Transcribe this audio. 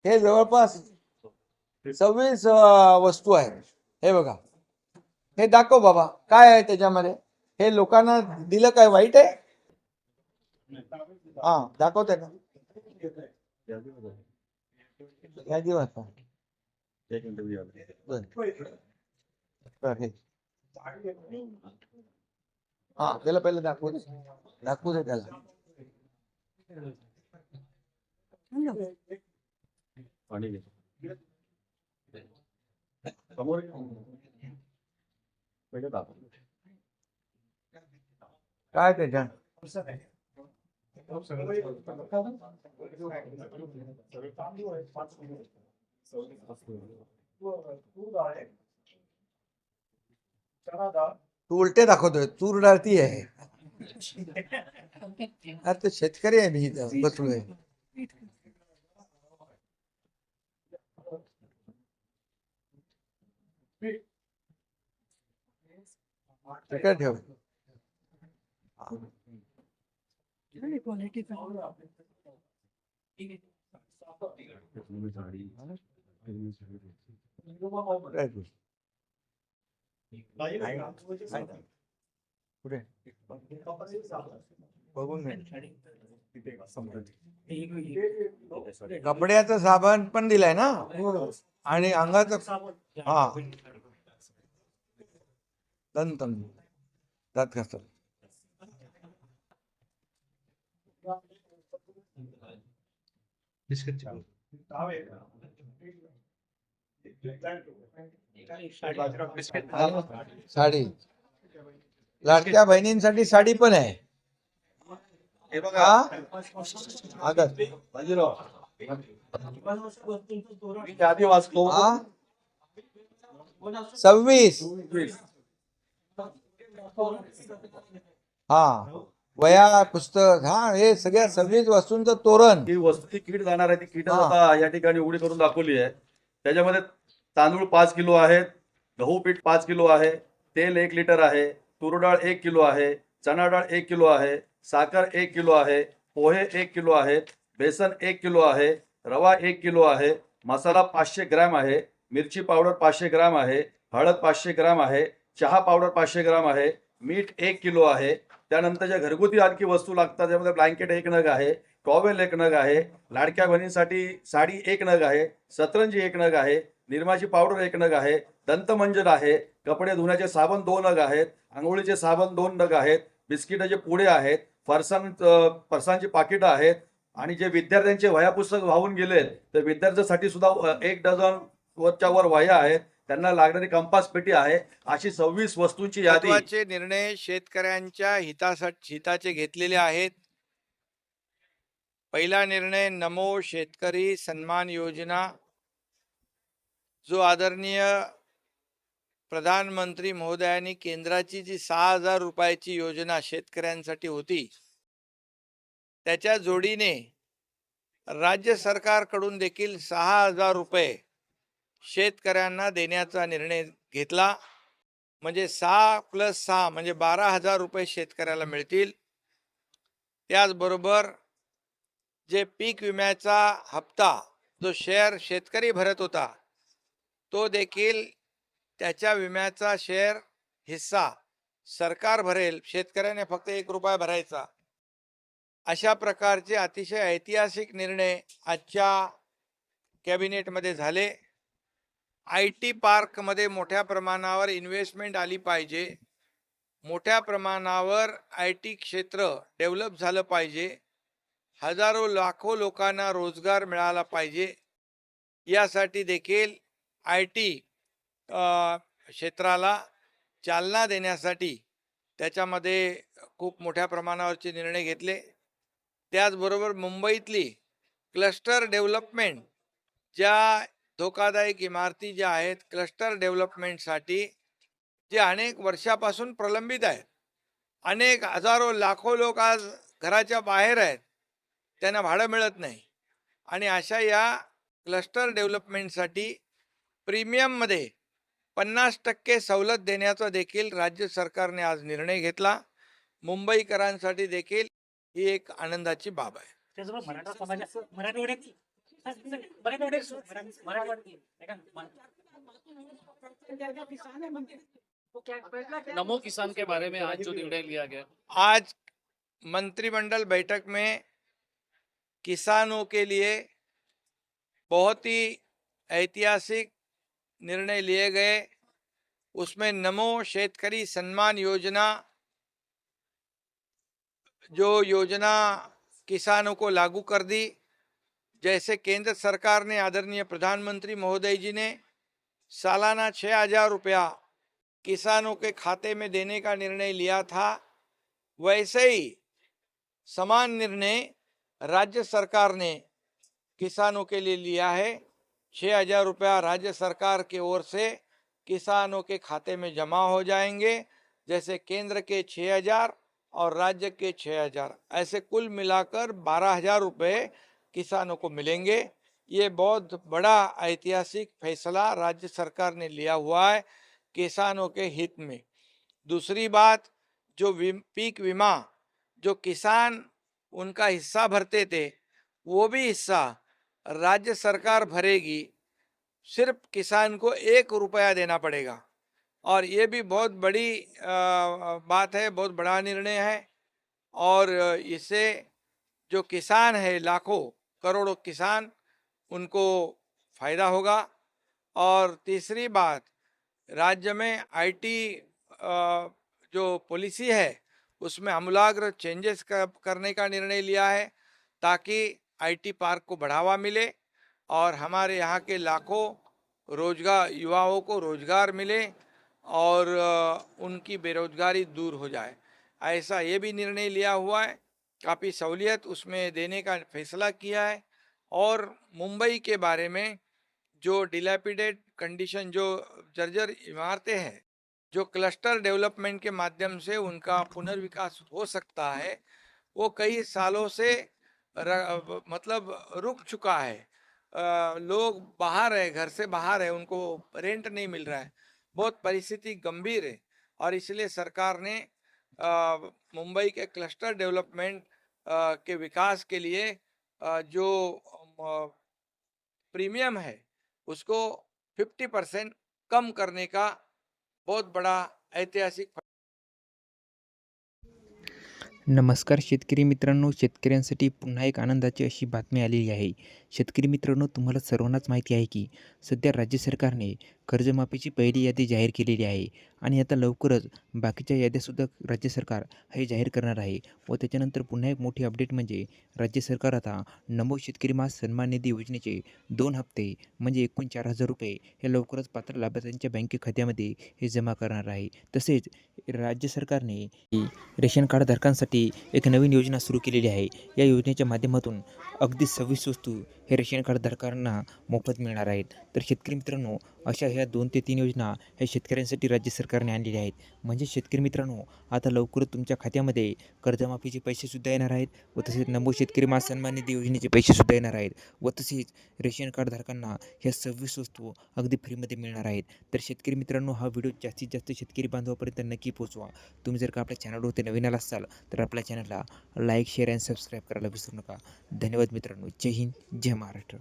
हे जवळपास 26 वस्तू आहेत. हे बघा, हे दाखव बाबा काय आहे त्याच्यामध्ये. हे लोकांना दिलं काय वाईट आहे? हा दाखवते का? यादी वाचा. बरं, हे हा त्याला पहिलं दाखवू दे त्याला. काय त्याच्या तू उलटे दाखवतोय. तूर डाळ ती आहे. आता शेतकरी आहे मी इथं बसलोय. काय ठेव. कुठे बघून घे. कपड्याचं साबण पण दिलाय ना, आणि अंगाचं. हा दंत दात घासत. साडी लाडक्या बहिणींसाठी साडी पण आहे. हे बघा, आधी वाचतो. 26 हा वया पुस्तक. हा हे सगळ्या 26 वस्तूंचं तोरण. ही वस्तू ती किट जाणार आहे. ती किट आता या ठिकाणी उघडी करून दाखवली आहे. त्याच्यामध्ये तांदूळ 5 किलो आहेत, गहू पीठ 5 किलो आहे, तेल 1 लिटर आहे, तूर डाळ 1 किलो आहे, चणा डाळ 1 किलो आहे, साखर 1 किलो आहे, पोहे 1 किलो आहेत, बेसन 1 किलो आहे, रवा 1 किलो आहे, मसाला 500 ग्रॅम आहे, मिरची पावडर 500 ग्रॅम आहे, हळद 500 ग्रॅम आहे, चहा पावडर 500 ग्रॅम आहे, मीठ 1 किलो आहे. त्यानंतर ज्या घरगुती आणखी वस्तू लागतात त्यामध्ये ब्लँकेट 1 नग आहे, टॉवेल 1 नग आहे, लाडक्या बहिणीसाठी साडी 1 नग आहे, सतरंजी 1 नग आहे, निरमाची पावडर 1 नग आहे, दंतमंजन आहे, कपडे धुण्याचे साबण 2 नग आहेत, आंघोळीचे साबण 2 नग आहेत, बिस्किटाचे पुडे आहेत, फरसांची पाकिटं आहेत, आणि जे विद्यार्थ्यांचे वह्या पुस्तक वाहून गेले तर विद्यार्थ्यांसाठी सुद्धा 1 डझन वरच्या वर वह्या आहेत, त्यांना लागणारी कंपास पेटी आहे. अशी 26 वस्तूंची यादी. महत्त्वाचे निर्णय शेतकऱ्यांच्या हिताचे घेतलेले आहेत. पहिला निर्णय नमो शेतकरी सन्मान योजना, जो आदरणीय प्रधानमंत्री महोदयांनी केंद्राची जी 6,000 रुपयाची योजना शेतकऱ्यांसाठी होती, त्याच्या जोडीने राज्य सरकारकडून देखील 6,000 रुपये शेतकऱ्यांना देण्याचा निर्णय घेतला. म्हणजे 6 + 6 म्हणजे 12,000 रुपये शेतकऱ्याला मिळतील. त्याचबरोबर जे पीक विम्याचा हप्ता जो शेतकरी भरत होता, तो देखील त्याच्या विम्याचा हिस्सा सरकार भरेल, शेतकऱ्याने फक्त 1 रुपया भरायचा. अशा प्रकारचे अतिशय ऐतिहासिक निर्णय आजच्या कॅबिनेटमध्ये झाले. IT पार्कमध्ये मोठ्या प्रमाणावर इन्व्हेस्टमेंट आली पाहिजे, मोठ्या प्रमाणावर IT क्षेत्र डेव्हलप झालं पाहिजे, हजारो लाखो लोकांना रोजगार मिळाला पाहिजे. यासाठी देखील IT क्षेत्राला चालना देण्यासाठी त्याच्यामध्ये खूप मोठ्या प्रमाणावरचे निर्णय घेतले. त्याचबरोबर मुंबईतली क्लस्टर डेव्हलपमेंट, ज्या धोकादायक इमारती ज्या आहेत क्लस्टर डेव्हलपमेंटसाठी, जे अनेक वर्षापासून प्रलंबित आहेत, अनेक हजारो लाखो लोक आज घराच्या बाहेर आहेत, त्यांना भाडं मिळत नाही, आणि अशा या क्लस्टर डेव्हलपमेंटसाठी प्रीमियममध्ये 50% सवलत देण्याचा देखील राज्य सरकारने आज निर्णय घेतला. मुंबईकरांसाठी देखील ही एक आनंदाची बाब आहे. नमो किसान के बारे में आज जो निर्णय लिया गया, आज मंत्रिमंडल बैठक में किसानों के लिए बहुत ही ऐतिहासिक निर्णय लिए गए। उसमें नमो शेतकरी सम्मान योजना, जो योजना किसानों को लागू कर दी, जैसे केंद्र सरकार ने आदरणीय प्रधानमंत्री महोदय जी ने सालाना 6,000 रुपया किसानों के खाते में देने का निर्णय लिया था, वैसे ही समान निर्णय राज्य सरकार ने किसानों के लिए लिया है। 6,000 रुपया राज्य सरकार की ओर से किसानों के खाते में जमा हो जाएंगे। जैसे केंद्र के 6,000 और राज्य के 6,000, ऐसे कुल मिलाकर 12,000 रुपये किसानों को मिलेंगे। ये बहुत बड़ा ऐतिहासिक फैसला राज्य सरकार ने लिया हुआ है किसानों के हित में। दूसरी बात, जो पीक बीमा जो किसान उनका हिस्सा भरते थे, वो भी हिस्सा राज्य सरकार भरेगी। सिर्फ किसान को 1 रुपया देना पड़ेगा, और ये भी बहुत बड़ी बात है, बहुत बड़ा निर्णय है। और इससे जो किसान है, लाखों करोड़ों किसान, उनको फायदा होगा। और तीसरी बात, राज्य में आईटी जो पॉलिसी है उसमें आमूलाग्र चेंजेस करने का निर्णय लिया है, ताकि आईटी पार्क को बढ़ावा मिले और हमारे यहाँ के लाखों रोजगार युवाओं को रोजगार मिले और उनकी बेरोजगारी दूर हो जाए। ऐसा ये भी निर्णय लिया हुआ है, काफ़ी सहूलियत उसमें देने का फैसला किया है। और मुंबई के बारे में जो डिलैपिडेट कंडीशन, जो जर्जर इमारतें हैं, जो क्लस्टर डेवलपमेंट के माध्यम से उनका पुनर्विकास हो सकता है, वो कई सालों से मतलब रुक चुका है। लोग बाहर है, घर से बाहर है, उनको रेंट नहीं मिल रहा है, बहुत परिस्थिति गंभीर है। और इसलिए सरकार ने मुंबई के क्लस्टर डेवलपमेंट के विकास के लिए जो प्रीमियम है उसको 50% कम करने का बहुत बड़ा ऐतिहासिक नमस्कार शेतकरी मित्रांनो, शेतकऱ्यांसाठी पुन्हा एक आनंदाची अशी बातमी आलेली आहे. शेतकरी मित्रांनो, तुम्हाला सर्वांनाच माहिती आहे की सध्या राज्य सरकारने कर्जमाफीची पहिली यादी जाहीर केलेली आहे आणि आता लवकरच बाकीच्या याद्यासुद्धा राज्य सरकार हे जाहीर करणार आहे. व त्याच्यानंतर पुन्हा एक मोठी अपडेट म्हणजे राज्य सरकार आता नमो शेतकरी मास सन्मान निधी योजनेचे 2 हप्ते म्हणजे एकूण 4,000 रुपये हे लवकरच पात्र लाभार्थ्यांच्या बँक खात्यामध्ये हे जमा करणार आहे. तसेच राज्य सरकारने रेशन कार्ड धारकांसाठी एक नवीन योजना सुरू केलेली आहे. या योजनेच्या माध्यमातून अगदी 26 वस्तू हे रेशन कार्ड धारकांना मोफत मिळणार आहेत. तर शेतकरी मित्रांनो, अशा ह्या 2 ते 3 योजना ह्या शेतकऱ्यांसाठी राज्य सरकारने आणलेल्या आहेत. म्हणजे शेतकरी मित्रांनो, आता लवकरच तुमच्या खात्यामध्ये कर्जमाफीचे पैसेसुद्धा येणार आहेत व तसेच नमो शेतकरी मास सन्मान निधी योजनेचे पैसेसुद्धा येणार आहेत व तसेच रेशन कार्ड धारकांना ह्या 26 वस्तू अगदी फ्रीमध्ये मिळणार आहेत. तर शेतकरी मित्रांनो, हा व्हिडिओ जास्तीत जास्त शेतकरी बांधवापर्यंत नक्की पोहोचवा. तुम्ही जर का आपल्या चॅनलवरती नवीन आला असाल तर आपल्या चॅनलला लाईक, शेअर आणि सबस्क्राईब करायला विसरू नका. धन्यवाद मित्रांनो. जय हिंद, जय महाराष्ट्र.